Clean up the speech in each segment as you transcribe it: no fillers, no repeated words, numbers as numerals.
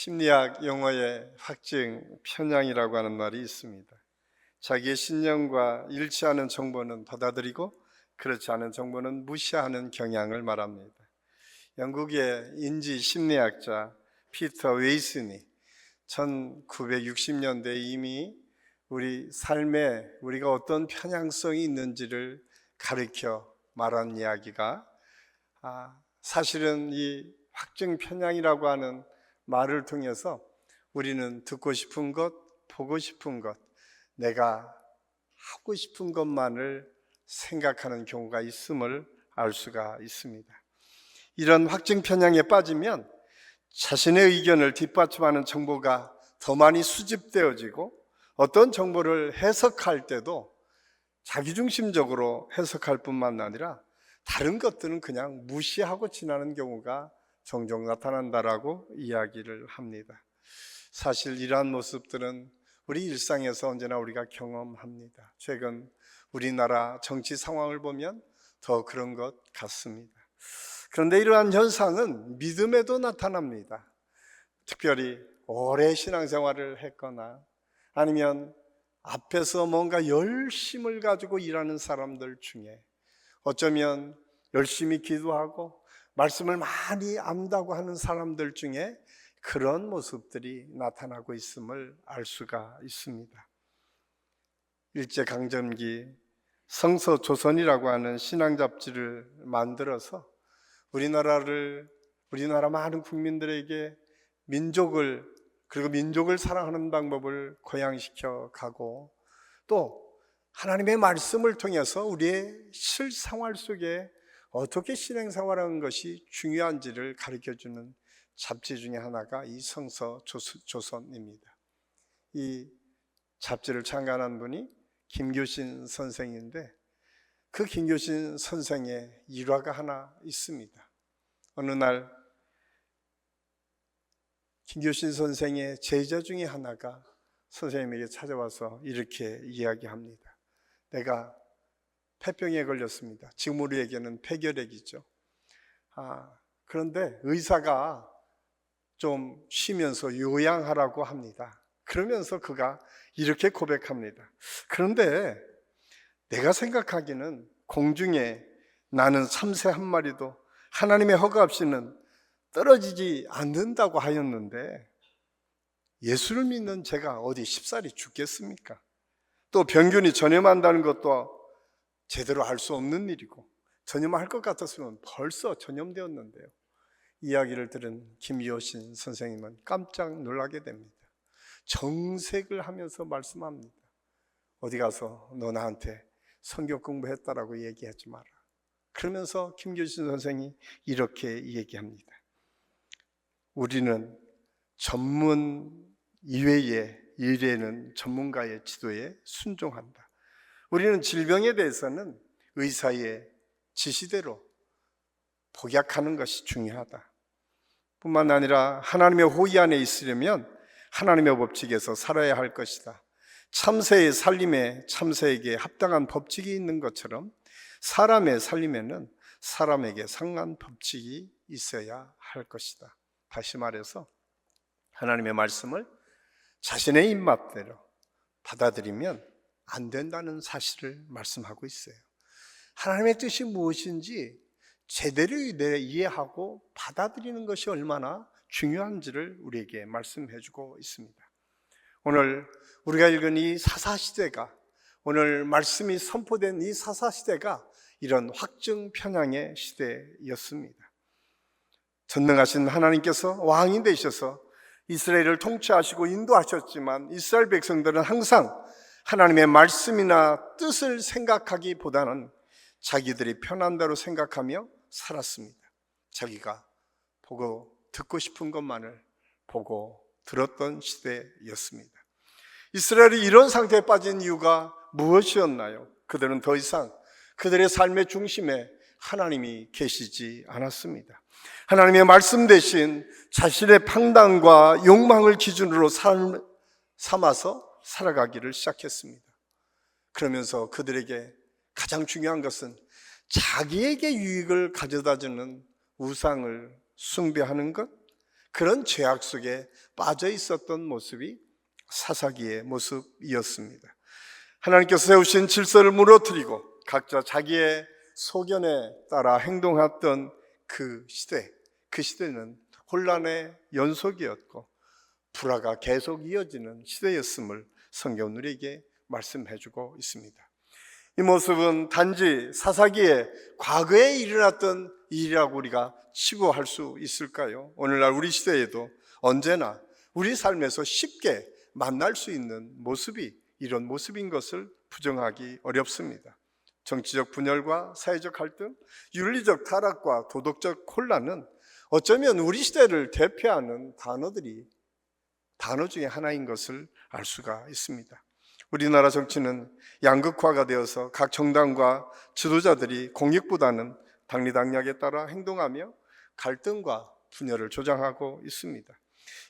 심리학 용어에 확증, 편향이라고 하는 말이 있습니다. 자기의 신념과 일치하는 정보는 받아들이고 그렇지 않은 정보는 무시하는 경향을 말합니다. 영국의 인지 심리학자 피터 웨이슨이 1960년대에 이미 우리 삶에 우리가 어떤 편향성이 있는지를 가르쳐 말한 이야기가 사실은 이 확증 편향이라고 하는 말을 통해서 우리는 듣고 싶은 것, 보고 싶은 것, 내가 하고 싶은 것만을 생각하는 경우가 있음을 알 수가 있습니다. 이런 확증 편향에 빠지면 자신의 의견을 뒷받침하는 정보가 더 많이 수집되어지고 어떤 정보를 해석할 때도 자기중심적으로 해석할 뿐만 아니라 다른 것들은 그냥 무시하고 지나는 경우가 종종 나타난다라고 이야기를 합니다. 사실 이러한 모습들은 우리 일상에서 언제나 우리가 경험합니다. 최근 우리나라 정치 상황을 보면 더 그런 것 같습니다. 그런데 이러한 현상은 믿음에도 나타납니다. 특별히 오래 신앙생활을 했거나 아니면 앞에서 뭔가 열심을 가지고 일하는 사람들 중에 어쩌면 열심히 기도하고 말씀을 많이 안다고 하는 사람들 중에 그런 모습들이 나타나고 있음을 알 수가 있습니다. 일제강점기 성서조선이라고 하는 신앙 잡지를 만들어서 우리나라 많은 국민들에게 민족을 사랑하는 방법을 고양시켜 가고 또 하나님의 말씀을 통해서 우리의 실생활 속에 어떻게 신앙생활하는 것이 중요한지를 가르쳐주는 잡지 중에 하나가 이 성서조선입니다. 이 잡지를 창간한 분이 김교신 선생인데 그 김교신 선생의 일화가 하나 있습니다. 어느 날 김교신 선생의 제자 중에 하나가 선생님에게 찾아와서 이렇게 이야기합니다. 내가 폐병에 걸렸습니다. 지금 우리에게는 폐결핵이죠. 그런데 의사가 좀 쉬면서 요양하라고 합니다. 그러면서 그가 이렇게 고백합니다. 그런데 내가 생각하기는 공중에 나는 참새 한 마리도 하나님의 허가 없이는 떨어지지 않는다고 하였는데 예수를 믿는 제가 어디 쉽사리 죽겠습니까? 또 병균이 전염한다는 것도 제대로 알 수 없는 일이고 전염할 것 같았으면 벌써 전염되었는데요. 이야기를 들은 김효신 선생님은 깜짝 놀라게 됩니다. 정색을 하면서 말씀합니다. 어디 가서 너 나한테 성경 공부했다라고 얘기하지 마라. 그러면서 김교신 선생이 이렇게 얘기합니다. 우리는 전문 이외의 일에는 전문가의 지도에 순종한다. 우리는 질병에 대해서는 의사의 지시대로 복약하는 것이 중요하다. 뿐만 아니라 하나님의 호의 안에 있으려면 하나님의 법칙에서 살아야 할 것이다. 참새의 살림에 참새에게 합당한 법칙이 있는 것처럼 사람의 살림에는 사람에게 상한 법칙이 있어야 할 것이다. 다시 말해서 하나님의 말씀을 자신의 입맛대로 받아들이면 안 된다는 사실을 말씀하고 있어요. 하나님의 뜻이 무엇인지 제대로 이해하고 받아들이는 것이 얼마나 중요한지를 우리에게 말씀해 주고 있습니다. 오늘 우리가 읽은 이 사사시대가, 오늘 말씀이 선포된 이 사사시대가 이런 확증 편향의 시대였습니다. 전능하신 하나님께서 왕이 되셔서 이스라엘을 통치하시고 인도하셨지만 이스라엘 백성들은 항상 하나님의 말씀이나 뜻을 생각하기보다는 자기들이 편한 대로 생각하며 살았습니다. 자기가 보고 듣고 싶은 것만을 보고 들었던 시대였습니다. 이스라엘이 이런 상태에 빠진 이유가 무엇이었나요? 그들은 더 이상 그들의 삶의 중심에 하나님이 계시지 않았습니다. 하나님의 말씀 대신 자신의 판단과 욕망을 기준으로 삼아서 살아가기를 시작했습니다. 그러면서 그들에게 가장 중요한 것은 자기에게 유익을 가져다주는 우상을 숭배하는 것, 그런 죄악 속에 빠져 있었던 모습이 사사기의 모습이었습니다. 하나님께서 세우신 질서를 무너뜨리고 각자 자기의 소견에 따라 행동했던 그 시대는 혼란의 연속이었고 불화가 계속 이어지는 시대였음을 성경은 우리에게 말씀해주고 있습니다. 이 모습은 단지 사사기의 과거에 일어났던 일이라고 우리가 치부할 수 있을까요? 오늘날 우리 시대에도 언제나 우리 삶에서 쉽게 만날 수 있는 모습이 이런 모습인 것을 부정하기 어렵습니다. 정치적 분열과 사회적 갈등, 윤리적 타락과 도덕적 혼란은 어쩌면 우리 시대를 대표하는 단어 중에 하나인 것을 알 수가 있습니다. 우리나라 정치는 양극화가 되어서 각 정당과 지도자들이 공익보다는 당리당략에 따라 행동하며 갈등과 분열을 조장하고 있습니다.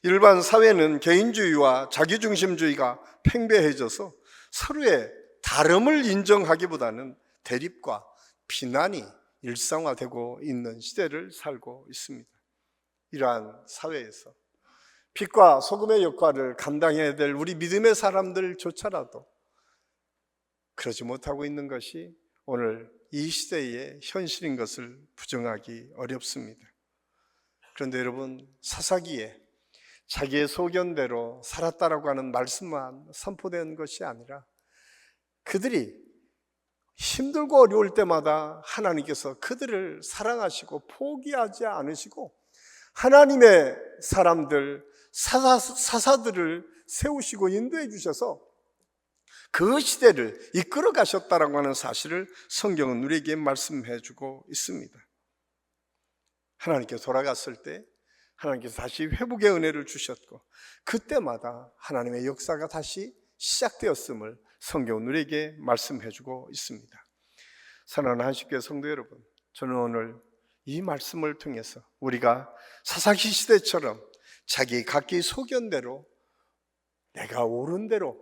일반 사회는 개인주의와 자기중심주의가 팽배해져서 서로의 다름을 인정하기보다는 대립과 비난이 일상화되고 있는 시대를 살고 있습니다. 이러한 사회에서 빛과 소금의 역할을 감당해야 될 우리 믿음의 사람들조차라도 그러지 못하고 있는 것이 오늘 이 시대의 현실인 것을 부정하기 어렵습니다. 그런데 여러분, 사사기에 자기의 소견대로 살았다라고 하는 말씀만 선포된 것이 아니라 그들이 힘들고 어려울 때마다 하나님께서 그들을 사랑하시고 포기하지 않으시고 하나님의 사람들, 사사들을 세우시고 인도해 주셔서 그 시대를 이끌어 가셨다라고 하는 사실을 성경은 우리에게 말씀해 주고 있습니다. 하나님께서 돌아갔을 때 하나님께서 다시 회복의 은혜를 주셨고 그때마다 하나님의 역사가 다시 시작되었음을 성경은 우리에게 말씀해 주고 있습니다. 사랑하는 한식교회 성도 여러분, 저는 오늘 이 말씀을 통해서 우리가 사사기 시대처럼 자기 각기 소견대로 내가 옳은 대로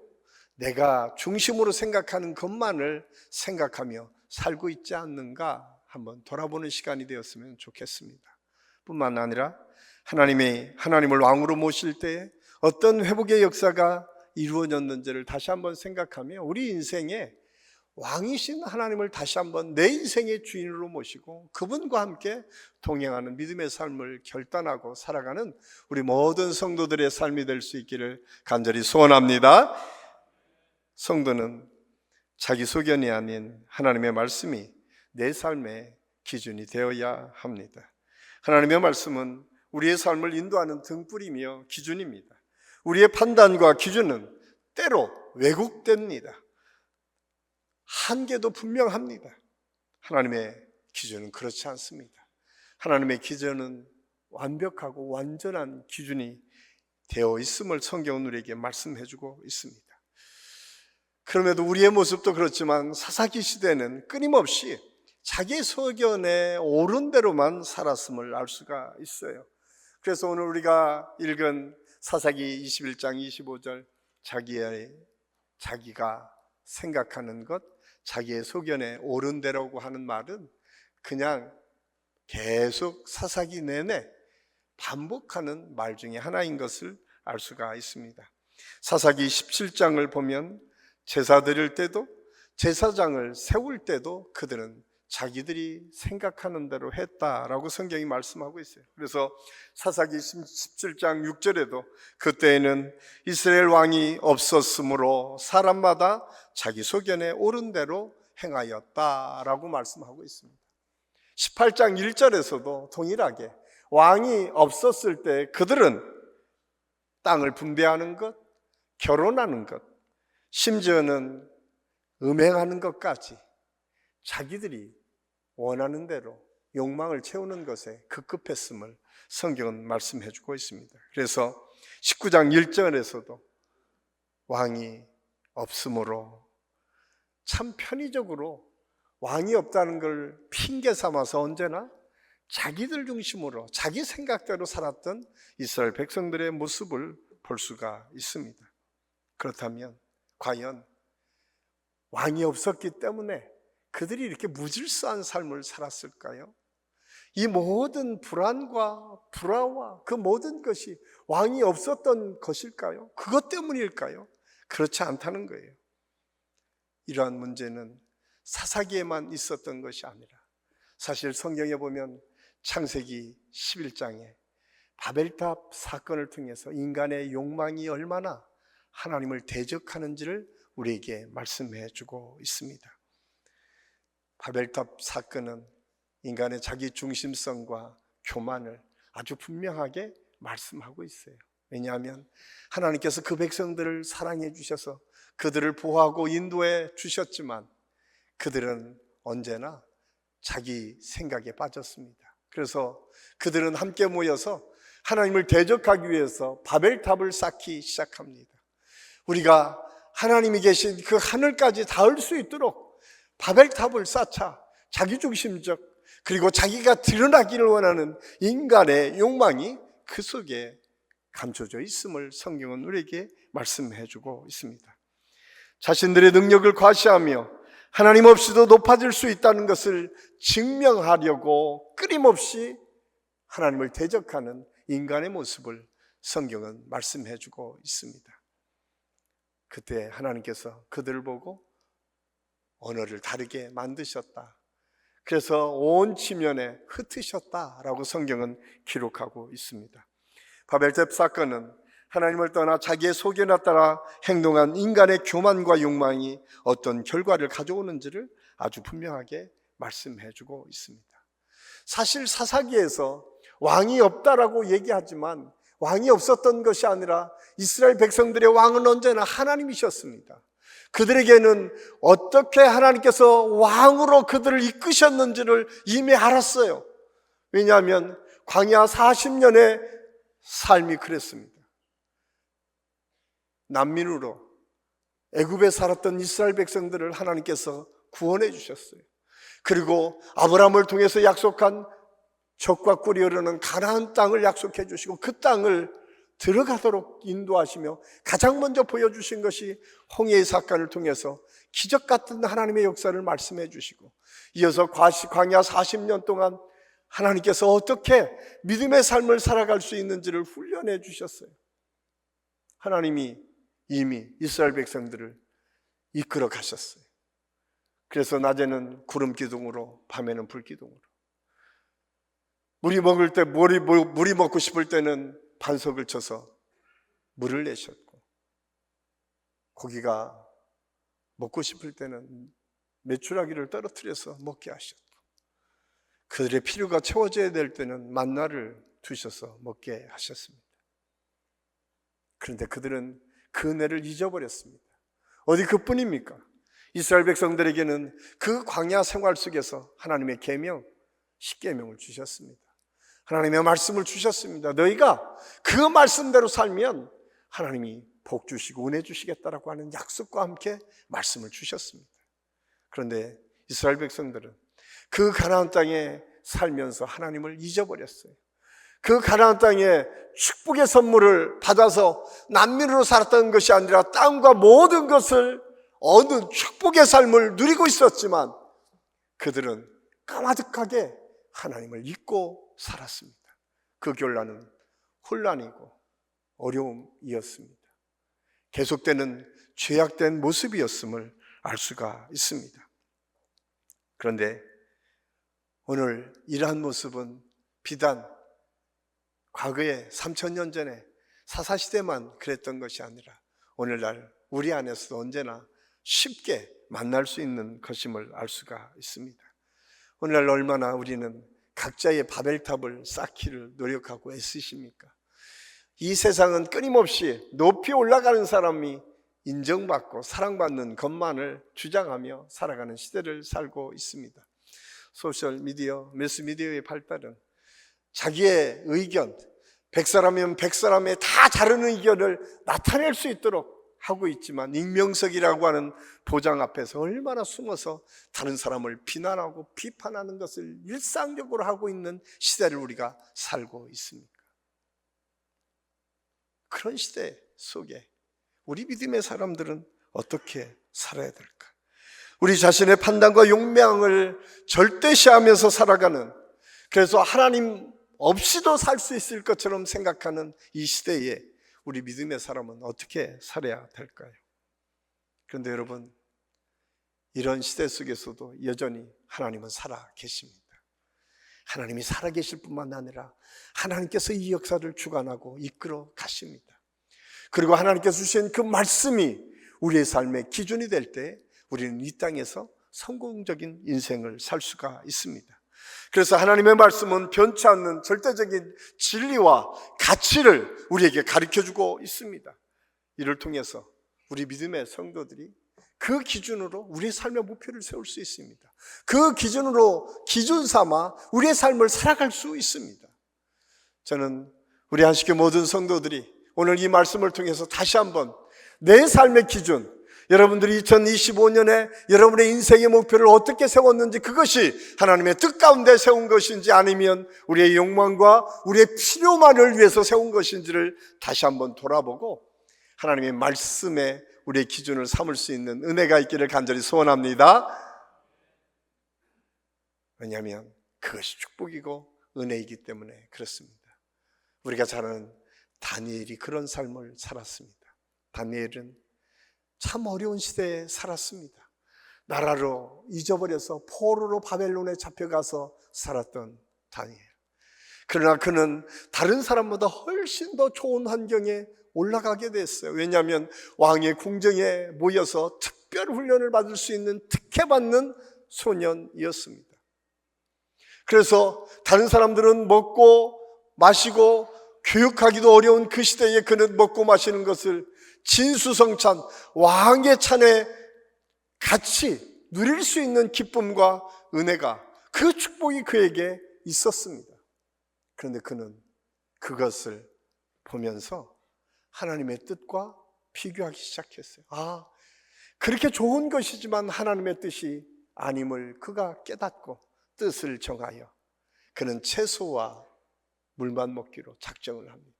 내가 중심으로 생각하는 것만을 생각하며 살고 있지 않는가 한번 돌아보는 시간이 되었으면 좋겠습니다. 뿐만 아니라 하나님을 왕으로 모실 때 어떤 회복의 역사가 이루어졌는지를 다시 한번 생각하며 우리 인생에 왕이신 하나님을 다시 한번 내 인생의 주인으로 모시고 그분과 함께 동행하는 믿음의 삶을 결단하고 살아가는 우리 모든 성도들의 삶이 될 수 있기를 간절히 소원합니다. 성도는 자기 소견이 아닌 하나님의 말씀이 내 삶의 기준이 되어야 합니다. 하나님의 말씀은 우리의 삶을 인도하는 등불이며 기준입니다. 우리의 판단과 기준은 때로 왜곡됩니다. 한계도 분명합니다. 하나님의 기준은 그렇지 않습니다. 하나님의 기준은 완벽하고 완전한 기준이 되어 있음을 성경은 우리에게 말씀해 주고 있습니다. 그럼에도 우리의 모습도 그렇지만 사사기 시대는 끊임없이 자기 소견에 옳은 대로만 살았음을 알 수가 있어요. 그래서 오늘 우리가 읽은 사사기 21장 25절 자기가 생각하는 것, 자기의 소견에 옳은 대로고 하는 말은 그냥 계속 사사기 내내 반복하는 말 중에 하나인 것을 알 수가 있습니다. 사사기 17장을 보면 제사 드릴 때도 제사장을 세울 때도 그들은 자기들이 생각하는 대로 했다라고 성경이 말씀하고 있어요. 그래서 사사기 17장 6절에도 그때에는 이스라엘 왕이 없었으므로 사람마다 자기 소견에 옳은 대로 행하였다라고 말씀하고 있습니다. 18장 1절에서도 동일하게 왕이 없었을 때 그들은 땅을 분배하는 것, 결혼하는 것, 심지어는 음행하는 것까지 자기들이 원하는 대로 욕망을 채우는 것에 급급했음을 성경은 말씀해 주고 있습니다. 그래서 19장 1절에서도 왕이 없으므로 참 편의적으로 왕이 없다는 걸 핑계 삼아서 언제나 자기들 중심으로 자기 생각대로 살았던 이스라엘 백성들의 모습을 볼 수가 있습니다. 그렇다면 과연 왕이 없었기 때문에 그들이 이렇게 무질서한 삶을 살았을까요? 이 모든 불안과 불화와 그 모든 것이 왕이 없었던 것일까요? 그것 때문일까요? 그렇지 않다는 거예요. 이러한 문제는 사사기에만 있었던 것이 아니라 사실 성경에 보면 창세기 11장에 바벨탑 사건을 통해서 인간의 욕망이 얼마나 하나님을 대적하는지를 우리에게 말씀해 주고 있습니다. 바벨탑 사건은 인간의 자기 중심성과 교만을 아주 분명하게 말씀하고 있어요. 왜냐하면 하나님께서 그 백성들을 사랑해 주셔서 그들을 보호하고 인도해 주셨지만 그들은 언제나 자기 생각에 빠졌습니다. 그래서 그들은 함께 모여서 하나님을 대적하기 위해서 바벨탑을 쌓기 시작합니다. 우리가 하나님이 계신 그 하늘까지 닿을 수 있도록 바벨탑을 쌓자 자기중심적 그리고 자기가 드러나기를 원하는 인간의 욕망이 그 속에 감춰져 있음을 성경은 우리에게 말씀해 주고 있습니다. 자신들의 능력을 과시하며 하나님 없이도 높아질 수 있다는 것을 증명하려고 끊임없이 하나님을 대적하는 인간의 모습을 성경은 말씀해 주고 있습니다. 그때 하나님께서 그들을 보고 언어를 다르게 만드셨다. 그래서 온 지면에 흩으셨다라고 성경은 기록하고 있습니다. 바벨탑 사건은 하나님을 떠나 자기의 소견에 따라 행동한 인간의 교만과 욕망이 어떤 결과를 가져오는지를 아주 분명하게 말씀해 주고 있습니다. 사실 사사기에서 왕이 없다라고 얘기하지만 왕이 없었던 것이 아니라 이스라엘 백성들의 왕은 언제나 하나님이셨습니다. 그들에게는 어떻게 하나님께서 왕으로 그들을 이끄셨는지를 이미 알았어요. 왜냐하면 광야 40년의 삶이 그랬습니다. 난민으로 애굽에 살았던 이스라엘 백성들을 하나님께서 구원해 주셨어요. 그리고 아브라함을 통해서 약속한 젖과 꿀이 흐르는 가나안 땅을 약속해 주시고 그 땅을 들어가도록 인도하시며 가장 먼저 보여주신 것이 홍해의 사건을 통해서 기적 같은 하나님의 역사를 말씀해 주시고 이어서 광야 40년 동안 하나님께서 어떻게 믿음의 삶을 살아갈 수 있는지를 훈련해 주셨어요. 하나님이 이미 이스라엘 백성들을 이끌어 가셨어요. 그래서 낮에는 구름 기둥으로 밤에는 불 기둥으로 물이 먹고 싶을 때는 반석을 쳐서 물을 내셨고 고기가 먹고 싶을 때는 메추라기를 떨어뜨려서 먹게 하셨고 그들의 필요가 채워져야 될 때는 만나를 두셔서 먹게 하셨습니다. 그런데 그들은 그 은혜를 잊어버렸습니다. 어디 그뿐입니까? 이스라엘 백성들에게는 그 광야 생활 속에서 하나님의 계명, 십계명을 주셨습니다. 하나님의 말씀을 주셨습니다. 너희가 그 말씀대로 살면 하나님이 복 주시고 은혜 주시겠다라고 하는 약속과 함께 말씀을 주셨습니다. 그런데 이스라엘 백성들은 그 가나안 땅에 살면서 하나님을 잊어버렸어요. 그 가나안 땅에 축복의 선물을 받아서 난민으로 살았던 것이 아니라 땅과 모든 것을 얻은 축복의 삶을 누리고 있었지만 그들은 까마득하게 하나님을 잊고 살았습니다. 그 결과는 혼란이고 어려움이었습니다. 계속되는 죄악된 모습이었음을 알 수가 있습니다. 그런데 오늘 이러한 모습은 비단 과거에 3000년 전에 사사시대만 그랬던 것이 아니라 오늘날 우리 안에서도 언제나 쉽게 만날 수 있는 것임을 알 수가 있습니다. 오늘날 얼마나 우리는 각자의 바벨탑을 쌓기를 노력하고 애쓰십니까? 이 세상은 끊임없이 높이 올라가는 사람이 인정받고 사랑받는 것만을 주장하며 살아가는 시대를 살고 있습니다. 소셜미디어, 매스미디어의 발달은 자기의 의견, 100사람이면 100사람의 다 다른 의견을 나타낼 수 있도록 하고 있지만 익명석이라고 하는 보장 앞에서 얼마나 숨어서 다른 사람을 비난하고 비판하는 것을 일상적으로 하고 있는 시대를 우리가 살고 있습니까? 그런 시대 속에 우리 믿음의 사람들은 어떻게 살아야 될까? 우리 자신의 판단과 욕망을 절대시하면서 살아가는 그래서 하나님 없이도 살 수 있을 것처럼 생각하는 이 시대에 우리 믿음의 사람은 어떻게 살아야 될까요? 그런데 여러분, 이런 시대 속에서도 여전히 하나님은 살아 계십니다. 하나님이 살아 계실 뿐만 아니라 하나님께서 이 역사를 주관하고 이끌어 가십니다. 그리고 하나님께서 주신 그 말씀이 우리의 삶의 기준이 될 때 우리는 이 땅에서 성공적인 인생을 살 수가 있습니다. 그래서 하나님의 말씀은 변치 않는 절대적인 진리와 가치를 우리에게 가르쳐주고 있습니다. 이를 통해서 우리 믿음의 성도들이 그 기준으로 우리의 삶의 목표를 세울 수 있습니다. 그 기준으로 기준 삼아 우리의 삶을 살아갈 수 있습니다. 저는 우리 안식교 모든 성도들이 오늘 이 말씀을 통해서 다시 한번 내 삶의 기준, 여러분들이 2025년에 여러분의 인생의 목표를 어떻게 세웠는지, 그것이 하나님의 뜻 가운데 세운 것인지 아니면 우리의 욕망과 우리의 필요만을 위해서 세운 것인지를 다시 한번 돌아보고 하나님의 말씀에 우리의 기준을 삼을 수 있는 은혜가 있기를 간절히 소원합니다. 왜냐하면 그것이 축복이고 은혜이기 때문에 그렇습니다. 우리가 잘 아는 다니엘이 그런 삶을 살았습니다. 다니엘은 참 어려운 시대에 살았습니다. 나라로 잊어버려서 포로로 바벨론에 잡혀가서 살았던 다니엘. 그러나 그는 다른 사람보다 훨씬 더 좋은 환경에 올라가게 됐어요. 왜냐하면 왕의 궁정에 모여서 특별 훈련을 받을 수 있는 특혜받는 소년이었습니다. 그래서 다른 사람들은 먹고 마시고 교육하기도 어려운 그 시대에 그는 먹고 마시는 것을 진수성찬, 왕의 찬에 같이 누릴 수 있는 기쁨과 은혜가, 그 축복이 그에게 있었습니다. 그런데 그는 그것을 보면서 하나님의 뜻과 비교하기 시작했어요. 그렇게 좋은 것이지만 하나님의 뜻이 아님을 그가 깨닫고 뜻을 정하여 그는 채소와 물만 먹기로 작정을 합니다.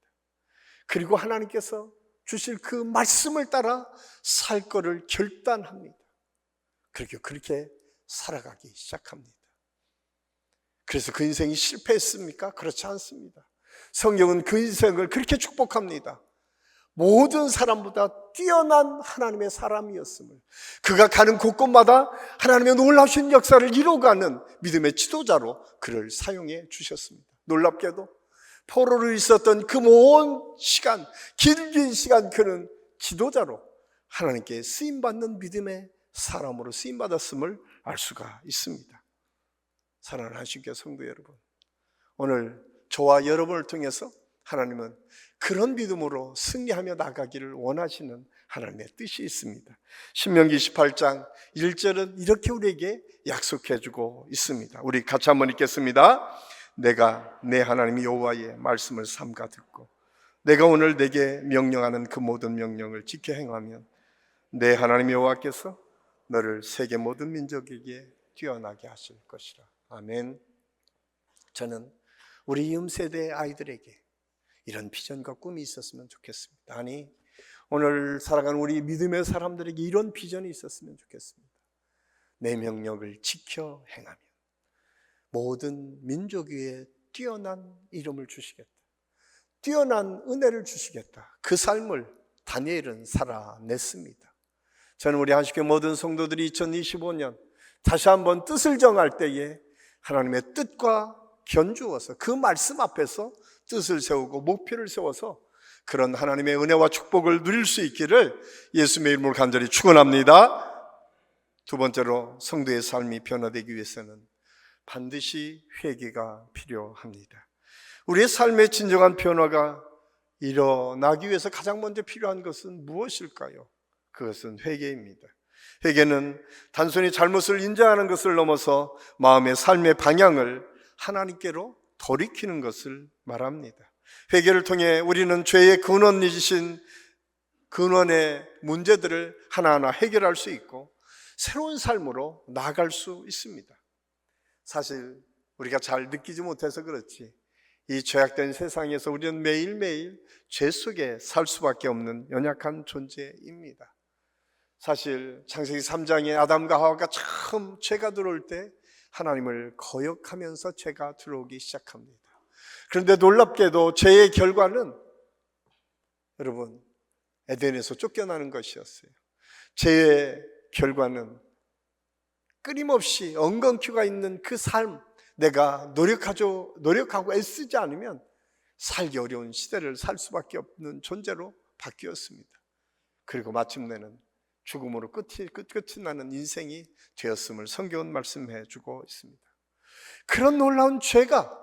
그리고 하나님께서 주실 그 말씀을 따라 살 거를 결단합니다. 그렇게 살아가기 시작합니다. 그래서 그 인생이 실패했습니까? 그렇지 않습니다. 성경은 그 인생을 그렇게 축복합니다. 모든 사람보다 뛰어난 하나님의 사람이었음을, 그가 가는 곳곳마다 하나님의 놀라우신 역사를 이루어가는 믿음의 지도자로 그를 사용해 주셨습니다. 놀랍게도 포로로 있었던 그 먼 시간, 긴 시간 그는 지도자로 하나님께 쓰임받는 믿음의 사람으로 쓰임받았음을 알 수가 있습니다. 사랑하는 안식교 성도 여러분, 오늘 저와 여러분을 통해서 하나님은 그런 믿음으로 승리하며 나가기를 원하시는 하나님의 뜻이 있습니다. 신명기 28장 1절은 이렇게 우리에게 약속해 주고 있습니다. 우리 같이 한번 읽겠습니다. 내가 내 하나님 여호와의 말씀을 삼가 듣고 내가 오늘 내게 명령하는 그 모든 명령을 지켜 행하면 내 하나님 여호와께서 너를 세계 모든 민족에게 뛰어나게 하실 것이라. 아멘. 저는 우리 이음세대 아이들에게 이런 비전과 꿈이 있었으면 좋겠습니다. 아니, 오늘 살아가는 우리 믿음의 사람들에게 이런 비전이 있었으면 좋겠습니다. 내 명령을 지켜 행하면 모든 민족 위에 뛰어난 이름을 주시겠다, 뛰어난 은혜를 주시겠다. 그 삶을 다니엘은 살아냈습니다. 저는 우리 안식교 모든 성도들이 2025년 다시 한번 뜻을 정할 때에 하나님의 뜻과 견주어서 그 말씀 앞에서 뜻을 세우고 목표를 세워서 그런 하나님의 은혜와 축복을 누릴 수 있기를 예수님의 이름으로 간절히 축원합니다. 두 번째로, 성도의 삶이 변화되기 위해서는 반드시 회개가 필요합니다. 우리의 삶의 진정한 변화가 일어나기 위해서 가장 먼저 필요한 것은 무엇일까요? 그것은 회개입니다. 회개는 단순히 잘못을 인정하는 것을 넘어서 마음의 삶의 방향을 하나님께로 돌이키는 것을 말합니다. 회개를 통해 우리는 죄의 근원이신 근원의 문제들을 하나하나 해결할 수 있고 새로운 삶으로 나아갈 수 있습니다. 사실 우리가 잘 느끼지 못해서 그렇지 이 죄악된 세상에서 우리는 매일매일 죄 속에 살 수밖에 없는 연약한 존재입니다. 사실 창세기 3장에 아담과 하와가 처음 죄가 들어올 때 하나님을 거역하면서 죄가 들어오기 시작합니다. 그런데 놀랍게도 죄의 결과는 여러분 에덴에서 쫓겨나는 것이었어요. 죄의 결과는 끊임없이 엉겅퀴가 있는 그 삶, 내가 노력하고 애쓰지 않으면 살기 어려운 시대를 살 수밖에 없는 존재로 바뀌었습니다. 그리고 마침내는 죽음으로 끝이 나는 인생이 되었음을 성경은 말씀해 주고 있습니다. 그런 놀라운 죄가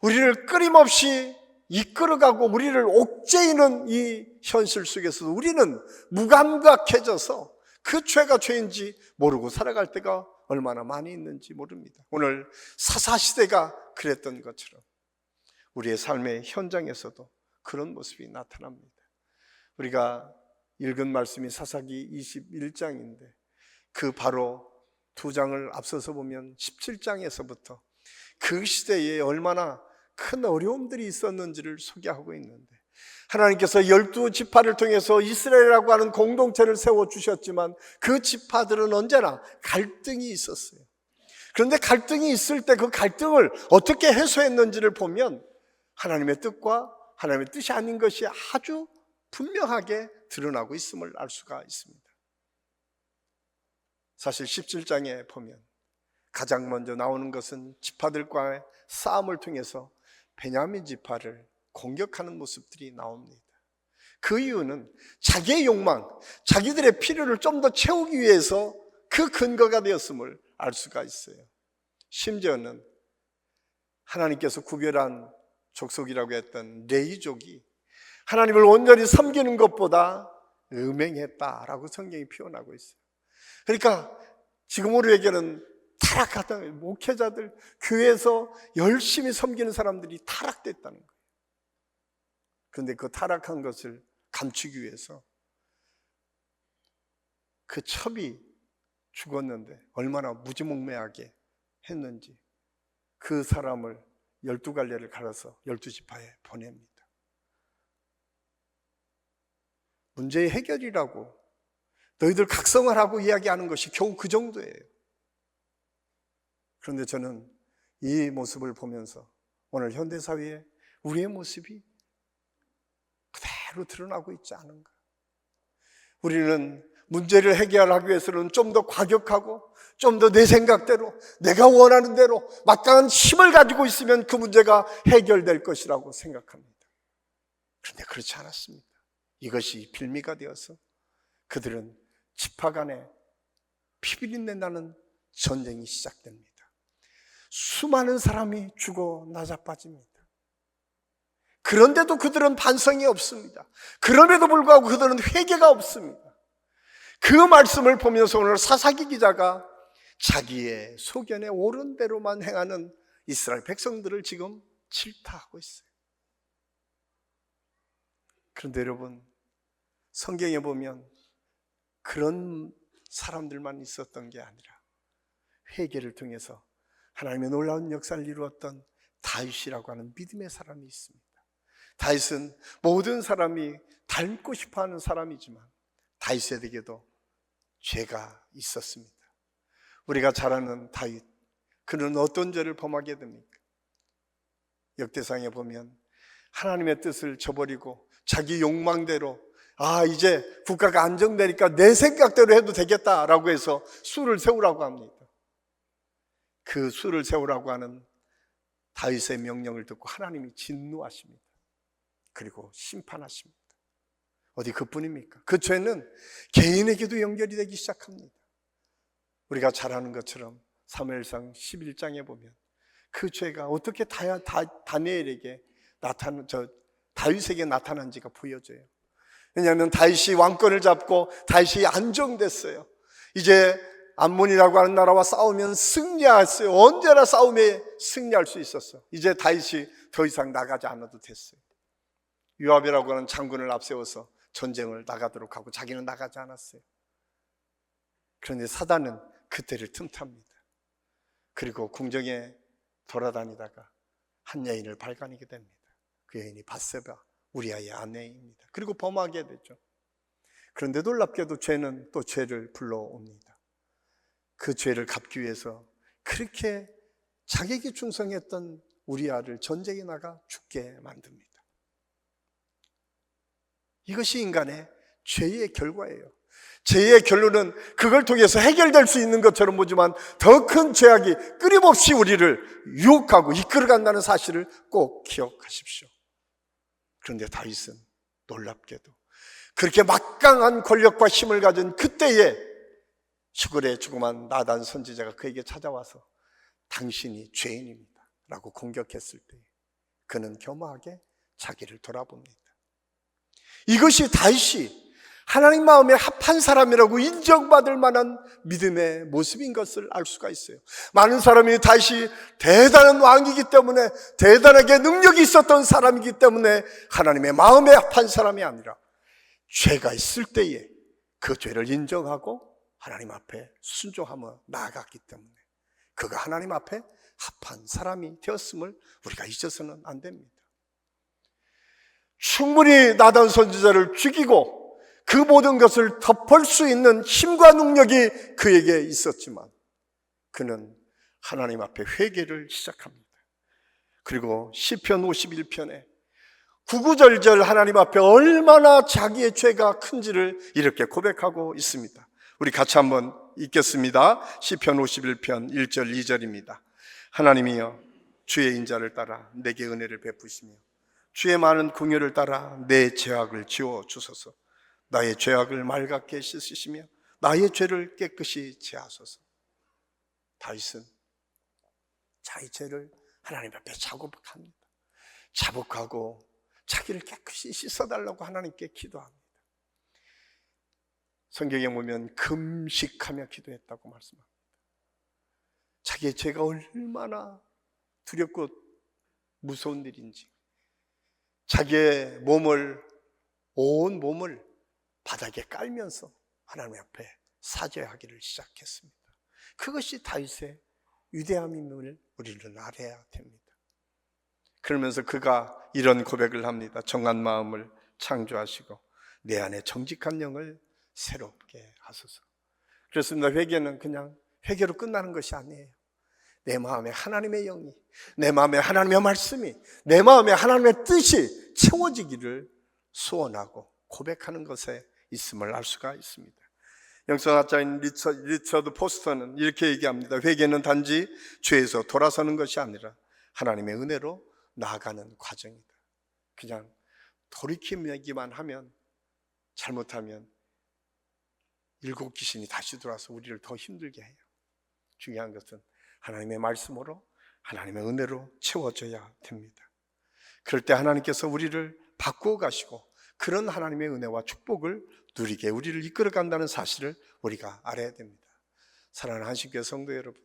우리를 끊임없이 이끌어가고 우리를 옥죄이는 이 현실 속에서 우리는 무감각해져서 그 죄가 죄인지 모르고 살아갈 때가 얼마나 많이 있는지 모릅니다. 오늘 사사시대가 그랬던 것처럼 우리의 삶의 현장에서도 그런 모습이 나타납니다. 우리가 읽은 말씀이 사사기 21장인데 그 바로 두 장을 앞서서 보면 17장에서부터 그 시대에 얼마나 큰 어려움들이 있었는지를 소개하고 있는데, 하나님께서 12지파를 통해서 이스라엘이라고 하는 공동체를 세워주셨지만 그 지파들은 언제나 갈등이 있었어요. 그런데 갈등이 있을 때 그 갈등을 어떻게 해소했는지를 보면 하나님의 뜻과 하나님의 뜻이 아닌 것이 아주 분명하게 드러나고 있음을 알 수가 있습니다. 사실 17장에 보면 가장 먼저 나오는 것은 지파들과의 싸움을 통해서 베냐민 지파를 공격하는 모습들이 나옵니다. 그 이유는 자기의 욕망, 자기들의 필요를 좀 더 채우기 위해서 그 근거가 되었음을 알 수가 있어요. 심지어는 하나님께서 구별한 족속이라고 했던 레위족이 하나님을 온전히 섬기는 것보다 음행했다라고 성경이 표현하고 있어요. 그러니까 지금 우리에게는 타락하던 목회자들, 교회에서 열심히 섬기는 사람들이 타락됐다는 거예요. 그런데 그 타락한 것을 감추기 위해서 그 첩이 죽었는데 얼마나 무지몽매하게 했는지 그 사람을 12갈래를 갈아서 12지파에 보냅니다. 문제의 해결이라고 너희들 각성하라고 이야기하는 것이 겨우 그 정도예요. 그런데 저는 이 모습을 보면서 오늘 현대사회에 우리의 모습이 그대로 드러나고 있지 않은가. 우리는 문제를 해결하기 위해서는 좀 더 과격하고 좀 더 내 생각대로 내가 원하는 대로 막강한 힘을 가지고 있으면 그 문제가 해결될 것이라고 생각합니다. 그런데 그렇지 않았습니다. 이것이 빌미가 되어서 그들은 지파 간에 피비린내 나는 전쟁이 시작됩니다. 수많은 사람이 죽어 나자빠집니다. 그런데도 그들은 반성이 없습니다. 그럼에도 불구하고 그들은 회개가 없습니다. 그 말씀을 보면서 오늘 사사기 기자가 자기의 소견에 옳은 대로만 행하는 이스라엘 백성들을 지금 질타하고 있어요. 그런데 여러분, 성경에 보면 그런 사람들만 있었던 게 아니라 회개를 통해서 하나님의 놀라운 역사를 이루었던 다윗이라고 하는 믿음의 사람이 있습니다. 다윗은 모든 사람이 닮고 싶어하는 사람이지만 다윗에게도 죄가 있었습니다. 우리가 잘 아는 다윗, 그는 어떤 죄를 범하게 됩니까? 역대상에 보면 하나님의 뜻을 저버리고 자기 욕망대로 이제 국가가 안정되니까 내 생각대로 해도 되겠다라고 해서 수를 세우라고 합니다. 그 수를 세우라고 하는 다윗의 명령을 듣고 하나님이 진노하십니다. 그리고 심판하십니다. 어디 그뿐입니까? 그 죄는 개인에게도 연결이 되기 시작합니다. 우리가 잘 아는 것처럼 사무엘상 11장에 보면 그 죄가 어떻게 다니엘에게 다윗에게 나타난지가 보여져요. 왜냐하면 다윗이 왕권을 잡고 다윗이 안정됐어요. 이제 암몬이라고 하는 나라와 싸우면 승리했어요. 언제나 싸움에 승리할 수 있었어. 이제 다윗이 더 이상 나가지 않아도 됐어요. 요압이라고 하는 장군을 앞세워서 전쟁을 나가도록 하고 자기는 나가지 않았어요. 그런데 사단은 그때를 틈탑니다. 그리고 궁정에 돌아다니다가 한 여인을 발견하게 됩니다. 그 여인이 밧세바, 우리아의 아내입니다. 그리고 범하게 되죠. 그런데 놀랍게도 죄는 또 죄를 불러옵니다. 그 죄를 갚기 위해서 그렇게 자기에게 충성했던 우리아를 전쟁에 나가 죽게 만듭니다. 이것이 인간의 죄의 결과예요. 죄의 결론은 그걸 통해서 해결될 수 있는 것처럼 보지만 더 큰 죄악이 끊임없이 우리를 유혹하고 이끌어간다는 사실을 꼭 기억하십시오. 그런데 다윗은 놀랍게도 그렇게 막강한 권력과 힘을 가진 그때에 시골에 죽음한 나단 선지자가 그에게 찾아와서 당신이 죄인입니다 라고 공격했을 때 그는 겸허하게 자기를 돌아봅니다. 이것이 다윗이 하나님 마음에 합한 사람이라고 인정받을 만한 믿음의 모습인 것을 알 수가 있어요. 많은 사람이 다윗이 대단한 왕이기 때문에, 대단하게 능력이 있었던 사람이기 때문에 하나님의 마음에 합한 사람이 아니라 죄가 있을 때에 그 죄를 인정하고 하나님 앞에 순종하며 나아갔기 때문에 그가 하나님 앞에 합한 사람이 되었음을 우리가 잊어서는 안 됩니다. 충분히 나단 선지자를 죽이고 그 모든 것을 덮을 수 있는 힘과 능력이 그에게 있었지만 그는 하나님 앞에 회개를 시작합니다. 그리고 시편 51편에 구구절절 하나님 앞에 얼마나 자기의 죄가 큰지를 이렇게 고백하고 있습니다. 우리 같이 한번 읽겠습니다. 시편 51편 1절 2절입니다. 하나님이여 주의 인자를 따라 내게 은혜를 베푸시며 주의 많은 긍휼을 따라 내 죄악을 지워 주소서. 나의 죄악을 맑게 씻으시며 나의 죄를 깨끗이 제하소서. 다윗은 자기 죄를 하나님 앞에 자복합니다. 자복하고 자기를 깨끗이 씻어달라고 하나님께 기도합니다. 성경에 보면 금식하며 기도했다고 말씀합니다. 자기의 죄가 얼마나 두렵고 무서운 일인지 자기의 온 몸을 바닥에 깔면서 하나님 앞에 사죄하기를 시작했습니다. 그것이 다윗의 위대함임을 우리는 알아야 됩니다. 그러면서 그가 이런 고백을 합니다. 정한 마음을 창조하시고 내 안에 정직한 영을 새롭게 하소서. 그렇습니다. 회개는 그냥 회개로 끝나는 것이 아니에요. 내 마음에 하나님의 영이, 내 마음에 하나님의 말씀이, 내 마음에 하나님의 뜻이 채워지기를 소원하고 고백하는 것에 있음을 알 수가 있습니다. 영성학자인 리처드 포스터는 이렇게 얘기합니다. 회개는 단지 죄에서 돌아서는 것이 아니라 하나님의 은혜로 나아가는 과정이다. 그냥 돌이키기만 하면, 잘못하면 일곱 귀신이 다시 들어와서 우리를 더 힘들게 해요. 중요한 것은 하나님의 말씀으로, 하나님의 은혜로 채워져야 됩니다. 그럴 때 하나님께서 우리를 바꾸어 가시고 그런 하나님의 은혜와 축복을 누리게 우리를 이끌어 간다는 사실을 우리가 알아야 됩니다. 사랑하는 한식교회 성도 여러분,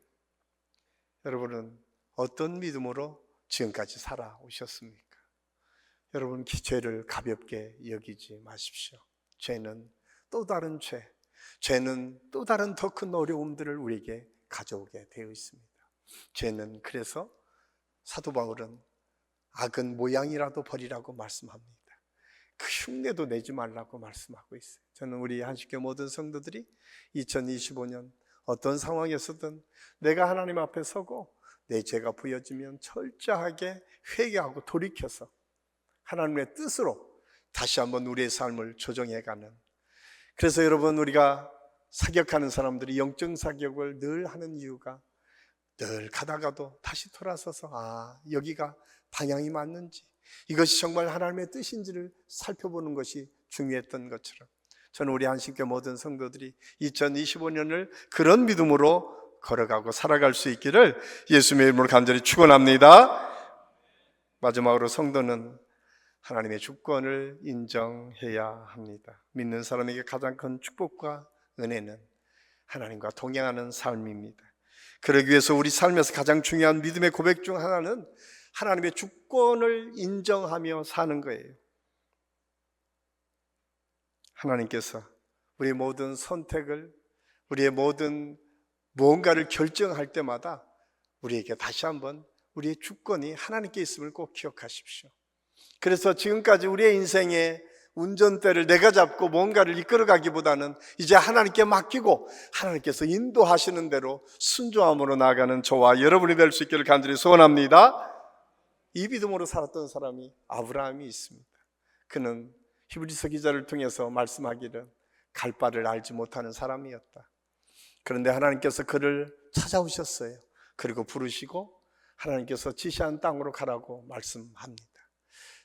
여러분은 어떤 믿음으로 지금까지 살아오셨습니까? 여러분, 죄를 가볍게 여기지 마십시오. 죄는 또 다른 죄는 또 다른 더 큰 어려움들을 우리에게 가져오게 되어 있습니다. 죄는 그래서 사도 바울은 악은 모양이라도 버리라고 말씀합니다. 그 흉내도 내지 말라고 말씀하고 있어요. 저는 우리 한식교회 모든 성도들이 2025년 어떤 상황에서든 내가 하나님 앞에 서고 내 죄가 부여지면 철저하게 회개하고 돌이켜서 하나님의 뜻으로 다시 한번 우리의 삶을 조정해가는, 그래서 여러분, 우리가 사역하는 사람들이 영적 사역을 늘 하는 이유가 늘 가다가도 다시 돌아서서 여기가 방향이 맞는지, 이것이 정말 하나님의 뜻인지를 살펴보는 것이 중요했던 것처럼 저는 우리 한식교회 모든 성도들이 2025년을 그런 믿음으로 걸어가고 살아갈 수 있기를 예수님의 이름으로 간절히 축원합니다. 마지막으로 성도는 하나님의 주권을 인정해야 합니다. 믿는 사람에게 가장 큰 축복과 은혜는 하나님과 동행하는 삶입니다. 그러기 위해서 우리 삶에서 가장 중요한 믿음의 고백 중 하나는 하나님의 주권을 인정하며 사는 거예요. 하나님께서 우리의 모든 선택을, 우리의 모든 무언가를 결정할 때마다 우리에게 다시 한번 우리의 주권이 하나님께 있음을 꼭 기억하십시오. 그래서 지금까지 우리의 인생에 운전대를 내가 잡고 뭔가를 이끌어가기보다는 이제 하나님께 맡기고 하나님께서 인도하시는 대로 순종함으로 나아가는 저와 여러분이 될 수 있기를 간절히 소원합니다. 이 믿음으로 살았던 사람이 아브라함이 있습니다. 그는 히브리서 기자를 통해서 말씀하기를 갈 바를 알지 못하는 사람이었다. 그런데 하나님께서 그를 찾아오셨어요. 그리고 부르시고 하나님께서 지시한 땅으로 가라고 말씀합니다.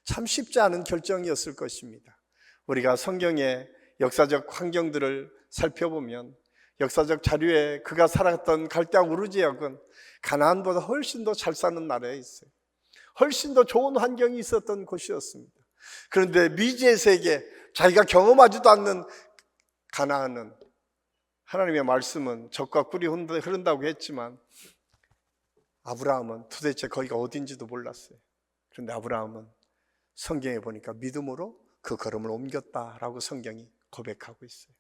참 쉽지 않은 결정이었을 것입니다. 우리가 성경의 역사적 환경들을 살펴보면 역사적 자료에 그가 살았던 갈대아 우르 지역은 가나안보다 훨씬 더 잘 사는 나라에 있어요. 훨씬 더 좋은 환경이 있었던 곳이었습니다. 그런데 미지의 세계, 자기가 경험하지도 않는 가나안은 하나님의 말씀은 젖과 꿀이 흐른다고 했지만 아브라함은 도대체 거기가 어딘지도 몰랐어요. 그런데 아브라함은 성경에 보니까 믿음으로 그 걸음을 옮겼다라고 성경이 고백하고 있어요.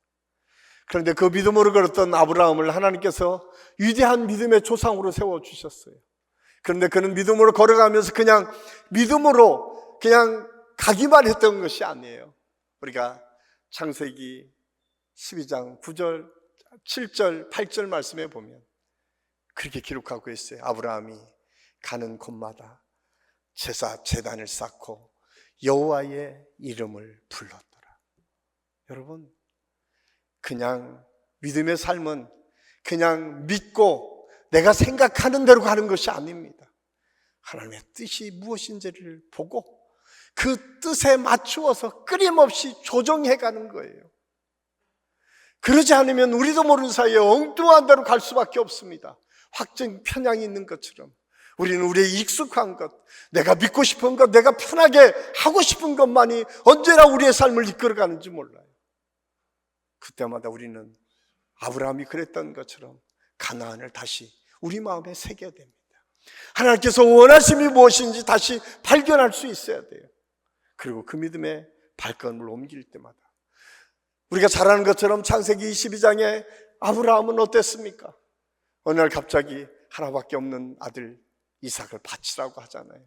그런데 그 믿음으로 걸었던 아브라함을 하나님께서 위대한 믿음의 조상으로 세워주셨어요. 그런데 그는 믿음으로 걸어가면서 그냥 믿음으로 그냥 가기만 했던 것이 아니에요. 우리가 창세기 12장 9절, 7절, 8절 말씀에 보면 그렇게 기록하고 있어요. 아브라함이 가는 곳마다 제단을 쌓고 여호와의 이름을 불렀더라. 여러분, 그냥 믿음의 삶은 그냥 믿고 내가 생각하는 대로 가는 것이 아닙니다. 하나님의 뜻이 무엇인지를 보고 그 뜻에 맞추어서 끊임없이 조정해 가는 거예요. 그러지 않으면 우리도 모르는 사이에 엉뚱한 대로 갈 수밖에 없습니다. 확증 편향이 있는 것처럼 우리는 우리의 익숙한 것, 내가 믿고 싶은 것, 내가 편하게 하고 싶은 것만이 언제나 우리의 삶을 이끌어가는지 몰라요. 그때마다 우리는 아브라함이 그랬던 것처럼 가나안을 다시 우리 마음에 새겨야 됩니다. 하나님께서 원하심이 무엇인지 다시 발견할 수 있어야 돼요. 그리고 그 믿음의 발걸음을 옮길 때마다 우리가 잘 아는 것처럼 창세기 22장에 아브라함은 어땠습니까? 어느 날 갑자기 하나밖에 없는 아들 이삭을 바치라고 하잖아요.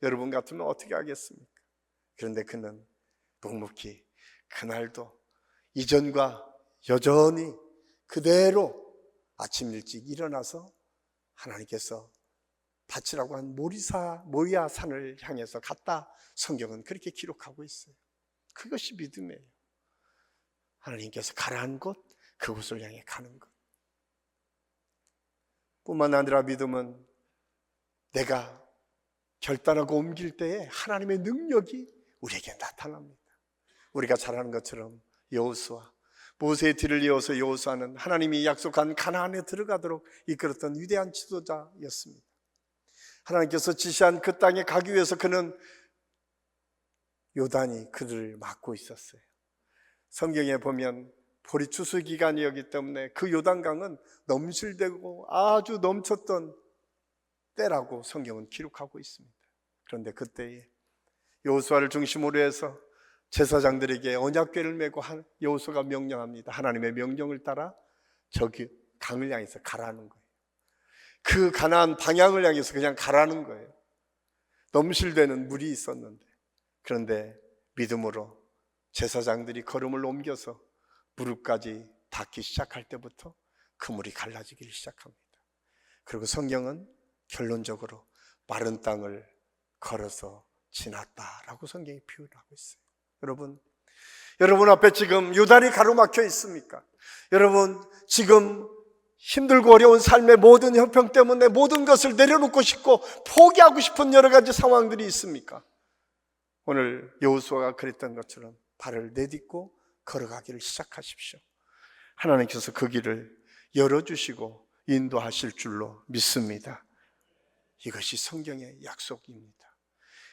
여러분 같으면 어떻게 하겠습니까? 그런데 그는 묵묵히 그날도 이전과 여전히 그대로 아침 일찍 일어나서 하나님께서 바치라고 한 모리아 산을 향해서 갔다. 성경은 그렇게 기록하고 있어요. 그것이 믿음이에요. 하나님께서 가라는 곳, 그곳을 향해 가는 것. 뿐만 아니라 믿음은 내가 결단하고 옮길 때에 하나님의 능력이 우리에게 나타납니다. 우리가 잘 아는 것처럼 여호수아, 모세의 뒤를 이어서 여호수아는 하나님이 약속한 가나안에 들어가도록 이끌었던 위대한 지도자였습니다. 하나님께서 지시한 그 땅에 가기 위해서 그는 요단이 그를 막고 있었어요. 성경에 보면 보리 추수 기간이었기 때문에 그 요단강은 넘실대고 아주 넘쳤던 때라고 성경은 기록하고 있습니다. 그런데 그때에 여호수아를 중심으로 해서 제사장들에게 언약궤를 메고 여호수아가 명령합니다. 하나님의 명령을 따라 저기 강을 향해서 가라는 거예요. 그 가나안 방향을 향해서 그냥 가라는 거예요. 넘실대는 물이 있었는데, 그런데 믿음으로 제사장들이 걸음을 옮겨서 무릎까지 닿기 시작할 때부터 그 물이 갈라지기 시작합니다. 그리고 성경은 결론적으로 마른 땅을 걸어서 지났다라고 성경이 표현하고 있어요. 여러분 앞에 지금 요단이 가로막혀 있습니까? 여러분 지금 힘들고 어려운 삶의 모든 형편 때문에 모든 것을 내려놓고 싶고 포기하고 싶은 여러 가지 상황들이 있습니까? 오늘 여호수아가 그랬던 것처럼 발을 내딛고 걸어가기를 시작하십시오. 하나님께서 그 길을 열어주시고 인도하실 줄로 믿습니다. 이것이 성경의 약속입니다.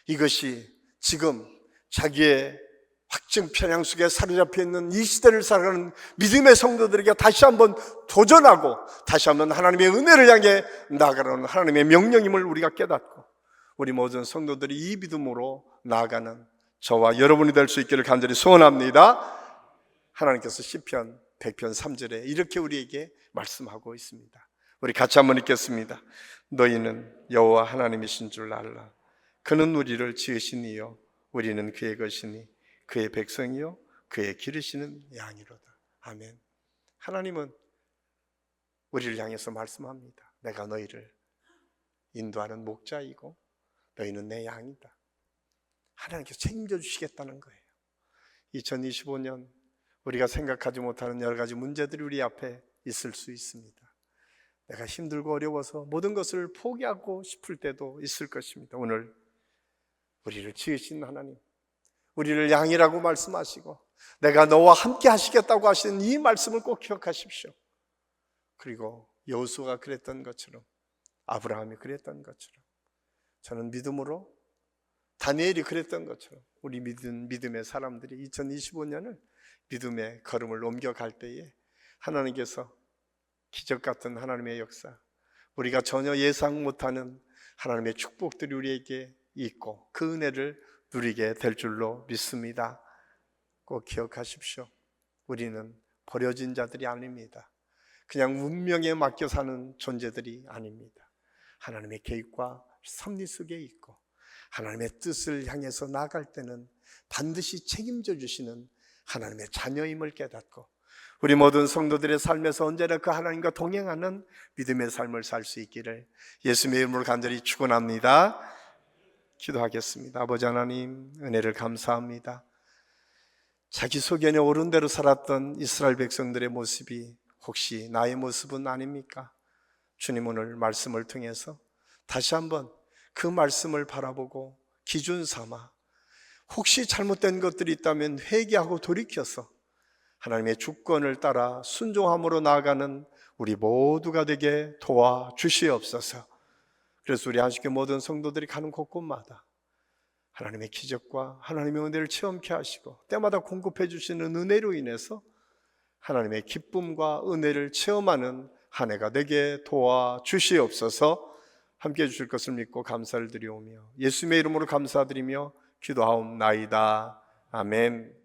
이것이 지금 자기의 확증 편향 속에 사로잡혀 있는 이 시대를 살아가는 믿음의 성도들에게 다시 한번 도전하고 다시 한번 하나님의 은혜를 향해 나아가는 하나님의 명령임을 우리가 깨닫고 우리 모든 성도들이 이 믿음으로 나아가는 저와 여러분이 될 수 있기를 간절히 소원합니다. 하나님께서 시편 100편 3절에 이렇게 우리에게 말씀하고 있습니다. 우리 같이 한번 읽겠습니다. 너희는 여호와 하나님이신 줄 알라. 그는 우리를 지으신 이요 우리는 그의 것이니 그의 백성이요 그의 기르시는 양이로다. 아멘. 하나님은 우리를 향해서 말씀합니다. 내가 너희를 인도하는 목자이고 너희는 내 양이다. 하나님께서 책임져 주시겠다는 거예요. 2025년 우리가 생각하지 못하는 여러 가지 문제들이 우리 앞에 있을 수 있습니다. 내가 힘들고 어려워서 모든 것을 포기하고 싶을 때도 있을 것입니다. 오늘 우리를 지으신 하나님, 우리를 양이라고 말씀하시고 내가 너와 함께 하시겠다고 하시는 이 말씀을 꼭 기억하십시오. 그리고 여호수아가 그랬던 것처럼, 아브라함이 그랬던 것처럼, 저는 믿음으로 다니엘이 그랬던 것처럼 우리 믿음의 사람들이 2025년을 믿음의 걸음을 옮겨갈 때에 하나님께서 기적 같은 하나님의 역사, 우리가 전혀 예상 못하는 하나님의 축복들이 우리에게 있고 그 은혜를 누리게 될 줄로 믿습니다. 꼭 기억하십시오. 우리는 버려진 자들이 아닙니다. 그냥 운명에 맡겨 사는 존재들이 아닙니다. 하나님의 계획과 섭리 속에 있고 하나님의 뜻을 향해서 나아갈 때는 반드시 책임져 주시는 하나님의 자녀임을 깨닫고 우리 모든 성도들의 삶에서 언제나 그 하나님과 동행하는 믿음의 삶을 살 수 있기를 예수님의 이름으로 간절히 축원합니다. 기도하겠습니다. 아버지 하나님, 은혜를 감사합니다. 자기 소견에 옳은 대로 살았던 이스라엘 백성들의 모습이 혹시 나의 모습은 아닙니까? 주님, 오늘 말씀을 통해서 다시 한번 그 말씀을 바라보고 기준 삼아 혹시 잘못된 것들이 있다면 회개하고 돌이켜서 하나님의 주권을 따라 순종함으로 나아가는 우리 모두가 되게 도와주시옵소서. 그래서 우리 안식교 모든 성도들이 가는 곳곳마다 하나님의 기적과 하나님의 은혜를 체험케 하시고 때마다 공급해 주시는 은혜로 인해서 하나님의 기쁨과 은혜를 체험하는 한 해가 되게 도와주시옵소서. 함께해 주실 것을 믿고 감사를 드리오며 예수님의 이름으로 감사드리며 기도하옵나이다. 아멘.